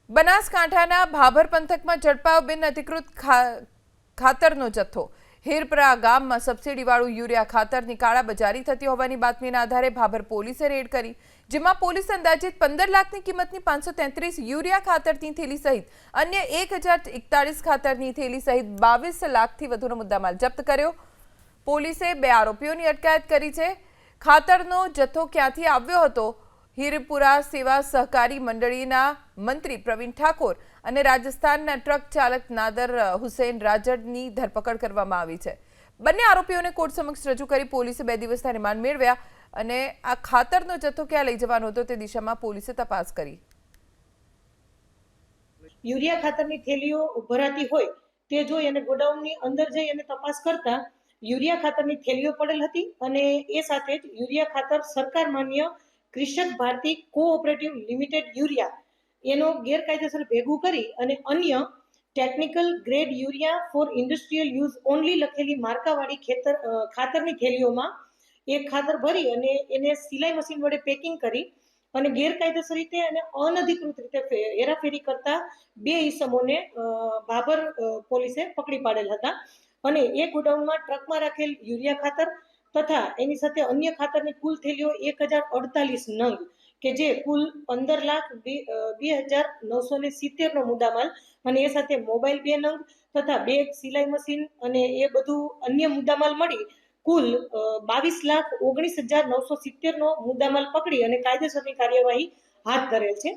બનાસકાંઠાના ભાભર પંથકમાં ઝડપાયો બિનઅધિકૃત ખાતરનો જથ્થો। હીરપરા ગામમાં સબસિડીવાળું યુરિયા ખાતરની કાળાબજારી થતી હોવાની બાતમીના આધારે ભાભર પોલીસે રેડ કરી, જેમાં પોલીસે અંદાજિત 15 લાખની કિંમતની 533 યુરિયા ખાતરની થેલી સહિત અન્ય 1041 ખાતરની થેલી સહિત 22 લાખથી વધુનો મુદ્દામાલ જપ્ત કર્યો। પોલીસે 2 આરોપીઓની અટકાયત કરી છે। ખાતરનો જથ્થો ક્યાંથી આવ્યો હતો? હીરપુરા સેવા સહકારી મંડળીના મંત્રી પ્રવીણ ઠાકોર અને રાજસ્થાનના ટ્રક ચાલક નાદર હુસૈન રાજડની ધરપકડ કરવામાં આવી છે। બંને આરોપીઓને કોર્ટ સમક્ષ રજૂ કરી પોલીસે 2 દિવસના રિમાન્ડ મેળવ્યા અને આ ખાતરનો જથ્થો ક્યાં લઈ જવાનો હતો તે દિશામાં પોલીસે તપાસ કરી। યુરિયા ખાતરની થેલીઓ ભરાતી હોય તે જોઈ અને ગોડાઉનની અંદર જઈ અને તપાસ કરતા યુરિયા ખાતરની થેલીઓ પડેલ હતી અને એ સાથે જ યુરિયા ખાતર સરકાર માન્ય કૃષક ભારતી કોઓપરેટિવ લિમિટેડ યુરિયા એનો ગેરકાયદેસર ભેગું કરી અને અન્ય technical grade urea four industrial use only લખેલી માર્કાવાળી ખાતરની થેલીઓમાં એક ખાતર ભરી અને એને સિલાઈ મશીન વડે પેકિંગ કરી અને ગેરકાયદેસર રીતે અને અનધિકૃત રીતે હેરાફેરી કરતા 2 ઈસમોને ભાભર પોલીસે પકડી પાડેલ હતા અને એ ગોડાઉનમાં ટ્રકમાં રાખેલ યુરિયા ખાતર તથા એની સાથે અન્ય ખાતરની કુલ થેલીઓ 1048 નંગ કે જે કુલ 15,02,970 નો મુદ્દામાલ અને એ સાથે મોબાઈલ 2 નંગ તથા 2 સિલાઈ મશીન અને એ બધું અન્ય મુદ્દામાલ મળી કુલ 22,19,970 નો મુદ્દામાલ પકડી અને કાયદેસરની કાર્યવાહી હાથ ધરેલ છે।